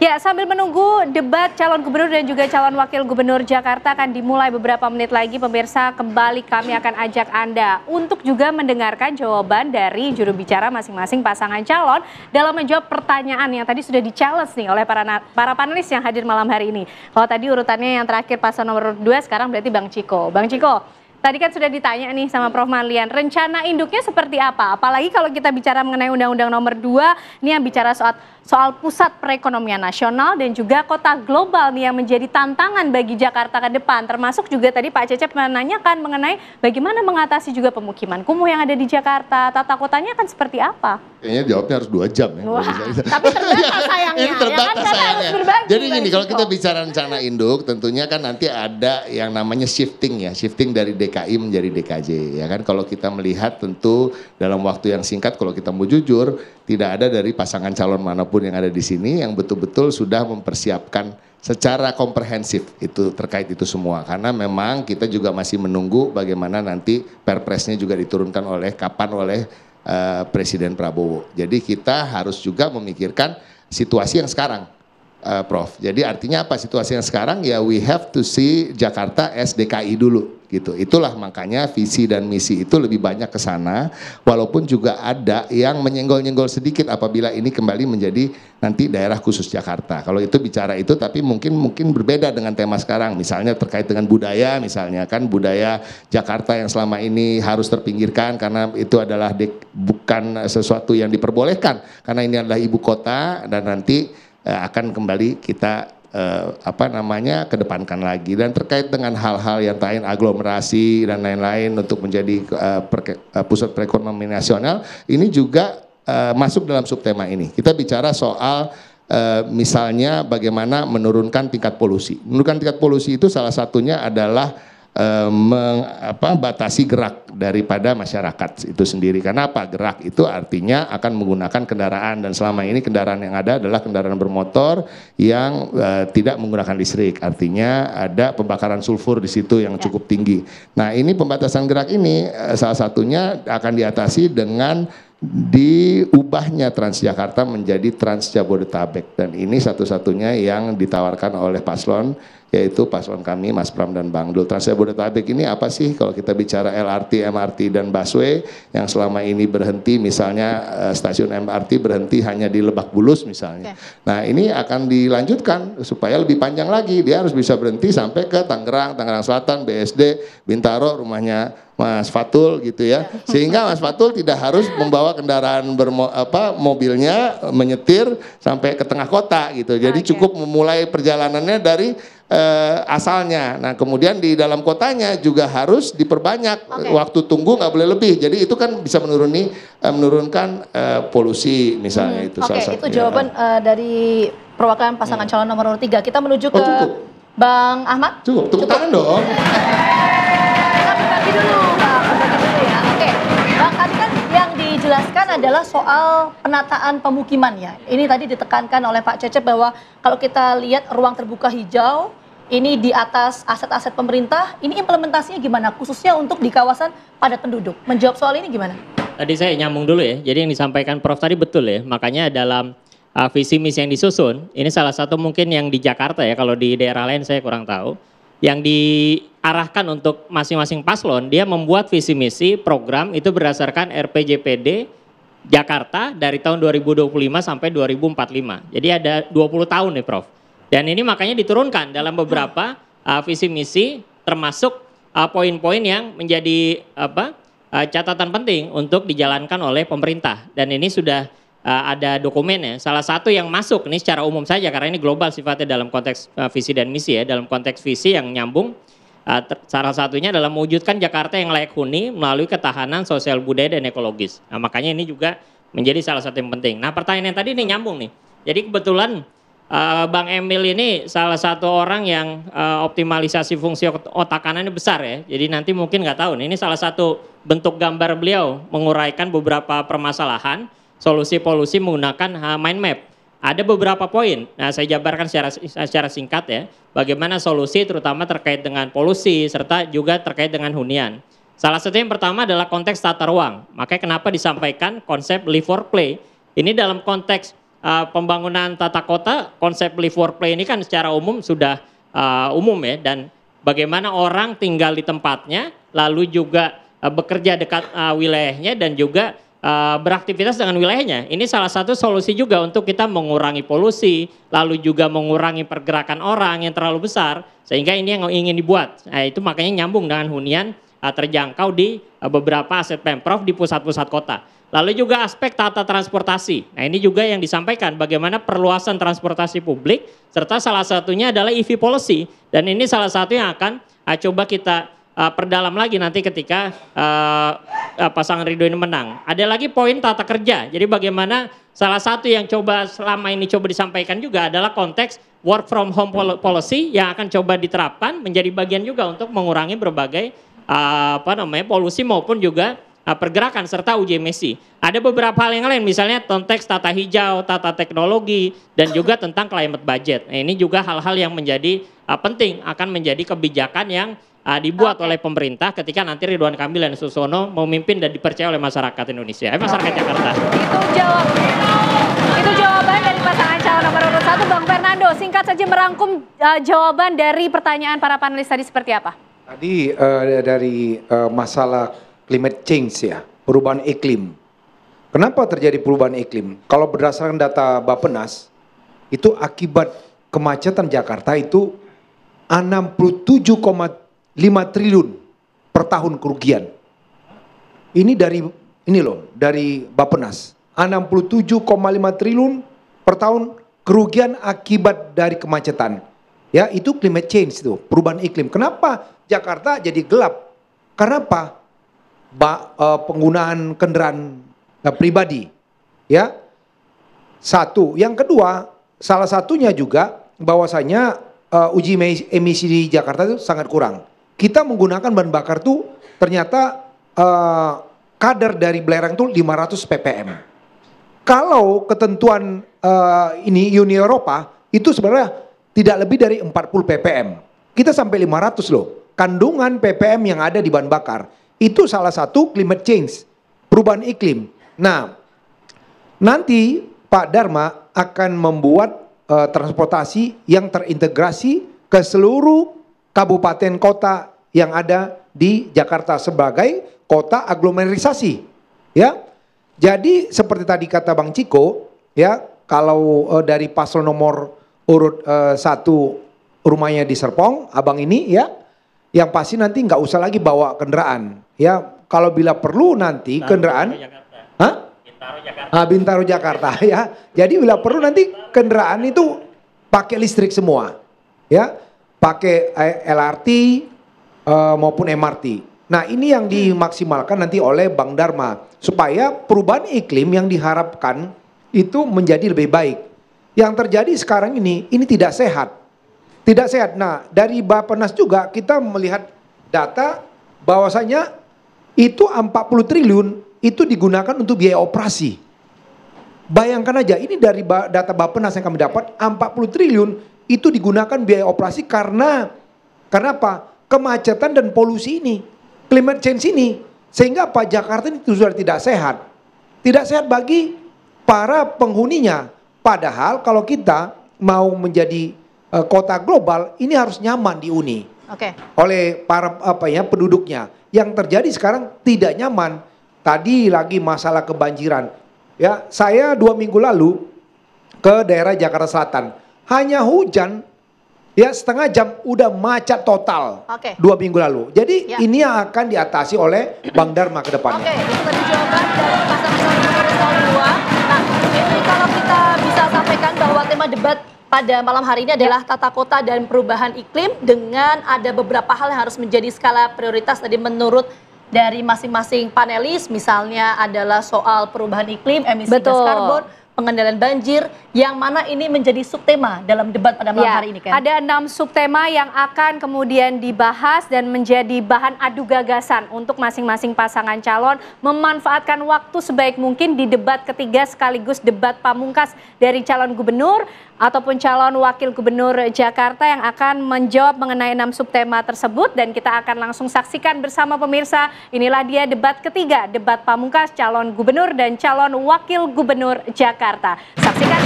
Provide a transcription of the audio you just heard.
Ya, sambil menunggu debat calon gubernur dan juga calon wakil gubernur Jakarta akan dimulai beberapa menit lagi, pemirsa, kembali kami akan ajak Anda untuk juga mendengarkan jawaban dari juru bicara masing-masing pasangan calon dalam menjawab pertanyaan yang tadi sudah di-challenge nih oleh para panelis yang hadir malam hari ini. Kalau tadi urutannya yang terakhir pasangan nomor 2, sekarang berarti Bang Ciko. Bang Ciko, tadi kan sudah ditanya nih sama Prof. Marlian, rencana induknya seperti apa? Apalagi kalau kita bicara mengenai Undang-Undang Nomor 2, ini yang bicara soal pusat perekonomian nasional dan juga kota global nih yang menjadi tantangan bagi Jakarta ke depan. Termasuk juga tadi Pak Cecep menanyakan mengenai bagaimana mengatasi juga pemukiman kumuh yang ada di Jakarta. Tata kotanya akan seperti apa? Kayaknya jawabnya harus 2 jam ya. Wah, tapi terbatas sayangnya. Ini terbatas ya kan, sayangnya. berbagi, Jadi gini, kalau kita bicara rencana induk, tentunya kan nanti ada yang namanya shifting ya, shifting dari DKI menjadi DKJ ya kan. Kalau kita melihat tentu dalam waktu yang singkat, kalau kita mau jujur, tidak ada dari pasangan calon manapun yang ada di sini yang betul-betul sudah mempersiapkan secara komprehensif itu terkait itu semua. Karena memang kita juga masih menunggu bagaimana nanti perpresnya juga diturunkan oleh Presiden Prabowo. Jadi kita harus juga memikirkan situasi yang sekarang, Prof. Jadi artinya apa situasi yang sekarang? Ya we have to see Jakarta as DKI dulu gitu. Itulah makanya visi dan misi itu lebih banyak ke sana. Walaupun juga ada yang menyenggol-nyenggol sedikit apabila ini kembali menjadi nanti daerah khusus Jakarta. Kalau itu bicara itu, tapi mungkin berbeda dengan tema sekarang. Misalnya terkait dengan budaya, misalnya kan budaya Jakarta yang selama ini harus terpinggirkan karena itu adalah bukan sesuatu yang diperbolehkan. Karena ini adalah ibu kota dan nanti akan kembali kita kedepankan lagi. Dan terkait dengan hal-hal yang lain, aglomerasi dan lain-lain untuk menjadi pusat perekonomian nasional, ini juga masuk dalam subtema ini. Kita bicara soal misalnya bagaimana menurunkan tingkat polusi. Menurunkan tingkat polusi itu salah satunya adalah batasi gerak daripada masyarakat itu sendiri. Karena apa? Gerak itu artinya akan menggunakan kendaraan, dan selama ini kendaraan yang ada adalah kendaraan bermotor yang tidak menggunakan listrik. Artinya ada pembakaran sulfur di situ yang cukup tinggi. Nah, ini pembatasan gerak ini salah satunya akan diatasi dengan diubahnya Transjakarta menjadi Trans Jabodetabek, dan ini satu-satunya yang ditawarkan oleh paslon, yaitu paslon kami Mas Pram dan Bang Dul. Trans Jabodetabek ini apa sih? Kalau kita bicara LRT, MRT dan busway yang selama ini berhenti, misalnya stasiun MRT berhenti hanya di Lebak Bulus misalnya. Nah, ini akan dilanjutkan supaya lebih panjang lagi, dia harus bisa berhenti sampai ke Tangerang Selatan, BSD, Bintaro, rumahnya Mas Fatul gitu ya, sehingga Mas Fatul tidak harus membawa kendaraan mobilnya menyetir sampai ke tengah kota gitu. Jadi cukup memulai perjalanannya dari asalnya. Nah, kemudian di dalam kotanya juga harus diperbanyak waktu tunggu, nggak boleh lebih. Jadi itu kan bisa menurunkan polusi misalnya itu. Salah satu. Itu jawaban dari perwakilan pasangan calon nomor 3. Kita menuju ke Bang Ahmad. Cukup, tepuk tangan dong. Bagi dulu ya. Oke, Bang, tadi kan yang dijelaskan adalah soal penataan pemukiman ya. Ini tadi ditekankan oleh Pak Cecep bahwa kalau kita lihat ruang terbuka hijau ini di atas aset-aset pemerintah, ini implementasinya gimana? Khususnya untuk di kawasan padat penduduk. Menjawab soal ini gimana? Tadi saya nyambung dulu ya. Jadi yang disampaikan Prof tadi betul ya. Makanya dalam visi misi yang disusun, ini salah satu mungkin yang di Jakarta ya. Kalau di daerah lain saya kurang tahu. Yang diarahkan untuk masing-masing paslon, dia membuat visi misi program itu berdasarkan RPJPD Jakarta dari tahun 2025 sampai 2045. Jadi ada 20 tahun nih Prof. Dan ini makanya diturunkan dalam beberapa visi misi, termasuk poin-poin yang menjadi catatan penting untuk dijalankan oleh pemerintah. Dan ini sudah ada dokumennya. Salah satu yang masuk ini secara umum saja karena ini global sifatnya dalam konteks visi dan misi ya. Dalam konteks visi yang nyambung, salah satunya adalah mewujudkan Jakarta yang layak huni melalui ketahanan sosial budaya dan ekologis. Nah, makanya ini juga menjadi salah satu yang penting. Nah, pertanyaan yang tadi ini nyambung nih. Jadi kebetulan Bang Emil ini salah satu orang yang optimalisasi fungsi otak kanannya besar ya. Jadi nanti mungkin nggak tahu nih, ini salah satu bentuk gambar beliau menguraikan beberapa permasalahan solusi polusi menggunakan mind map. Ada beberapa poin. Nah, saya jabarkan secara singkat ya. Bagaimana solusi terutama terkait dengan polusi serta juga terkait dengan hunian. Salah satu yang pertama adalah konteks tata ruang. Makanya kenapa disampaikan konsep live for play. Ini dalam konteks pembangunan tata kota, konsep live work play ini kan secara umum sudah umum ya, dan bagaimana orang tinggal di tempatnya, lalu juga bekerja dekat wilayahnya dan juga beraktivitas dengan wilayahnya. Ini salah satu solusi juga untuk kita mengurangi polusi, lalu juga mengurangi pergerakan orang yang terlalu besar, sehingga ini yang ingin dibuat. Nah, itu makanya nyambung dengan hunian terjangkau di beberapa aset Pemprov di pusat-pusat kota. Lalu juga aspek tata transportasi. Nah, ini juga yang disampaikan bagaimana perluasan transportasi publik, serta salah satunya adalah EV policy. Dan ini salah satu yang akan coba kita perdalam lagi nanti ketika pasangan Ridho ini menang. Ada lagi poin tata kerja. Jadi bagaimana salah satu yang coba selama ini coba disampaikan juga adalah konteks work from home policy yang akan coba diterapkan menjadi bagian juga untuk mengurangi berbagai polusi maupun juga pergerakan serta uji emisi. Ada beberapa hal yang lain, misalnya konteks tata hijau, tata teknologi, dan juga tentang climate budget. Nah, ini juga hal-hal yang menjadi penting, akan menjadi kebijakan yang dibuat oleh pemerintah ketika nanti Ridwan Kamil dan Susono memimpin dan dipercaya oleh masyarakat Indonesia, masyarakat Jakarta. Itu jawaban dari pasangan calon nomor urut 1, Bang Fernando. Singkat saja merangkum jawaban dari pertanyaan para panelis tadi seperti apa? Tadi dari masalah climate change ya, perubahan iklim. Kenapa terjadi perubahan iklim? Kalau berdasarkan data Bappenas, itu akibat kemacetan Jakarta itu 67,5 triliun per tahun kerugian. Ini dari Bappenas. 67,5 triliun per tahun kerugian akibat dari kemacetan. Ya, itu climate change itu, perubahan iklim. Kenapa Jakarta jadi gelap? Karena apa? Penggunaan kendaraan pribadi. Ya. Satu, yang kedua, salah satunya juga bahwasanya uji emisi di Jakarta itu sangat kurang. Kita menggunakan bahan bakar tuh ternyata kadar dari belerang tuh 500 ppm. Kalau ketentuan ini Uni Eropa itu sebenarnya tidak lebih dari 40 ppm. Kita sampai 500 loh. Kandungan ppm yang ada di bahan bakar itu salah satu climate change, perubahan iklim. Nah, nanti Pak Dharma akan membuat transportasi yang terintegrasi ke seluruh kabupaten kota yang ada di Jakarta sebagai kota aglomerasi, ya. Jadi seperti tadi kata Bang Ciko, ya, kalau dari paslon nomor urut 1 rumahnya di Serpong, abang ini, ya, yang pasti nanti nggak usah lagi bawa kendaraan, ya. Kalau bila perlu nanti kendaraan, Bintaro Jakarta, ya. Jadi bila perlu nanti kendaraan itu pakai listrik semua, ya. Pakai LRT maupun MRT. Nah, ini yang dimaksimalkan nanti oleh Bang Dharma supaya perubahan iklim yang diharapkan itu menjadi lebih baik. Yang terjadi sekarang ini tidak sehat. Tidak sehat. Nah, dari Bappenas juga kita melihat data bahwasanya itu 40 triliun itu digunakan untuk biaya operasi. Bayangkan aja, ini dari data Bappenas yang kami dapat, 40 triliun itu digunakan biaya operasi karena apa? Kemacetan dan polusi ini, climate change ini, sehingga Pak Jakarta ini sudah tidak sehat. Tidak sehat bagi para penghuninya. Padahal kalau kita mau menjadi kota global, ini harus nyaman dihuni oleh para penduduknya. Yang terjadi sekarang tidak nyaman. Tadi lagi masalah kebanjiran. Ya, saya 2 minggu lalu ke daerah Jakarta Selatan. Hanya hujan, ya, setengah jam udah macet total. 2 minggu lalu. Jadi ini yang akan diatasi oleh Bang Dharma ke depannya. Itu tadi jawaban dari pasangan nomor 2. Nah, ini kalau kita bisa sampaikan bahwa tema debat pada malam hari ini adalah tata kota dan perubahan iklim dengan ada beberapa hal yang harus menjadi skala prioritas tadi menurut dari masing-masing panelis, misalnya adalah soal perubahan iklim, emisi gas karbon, pengendalian banjir, yang mana ini menjadi subtema dalam debat pada malam hari ini kan? Ada 6 subtema yang akan kemudian dibahas dan menjadi bahan adu gagasan untuk masing-masing pasangan calon memanfaatkan waktu sebaik mungkin di debat ketiga sekaligus debat pamungkas dari calon gubernur. ataupun calon wakil gubernur Jakarta yang akan menjawab mengenai 6 subtema tersebut, dan kita akan langsung saksikan bersama pemirsa. Inilah dia debat ketiga, debat pamungkas calon gubernur dan calon wakil gubernur Jakarta. Saksikan.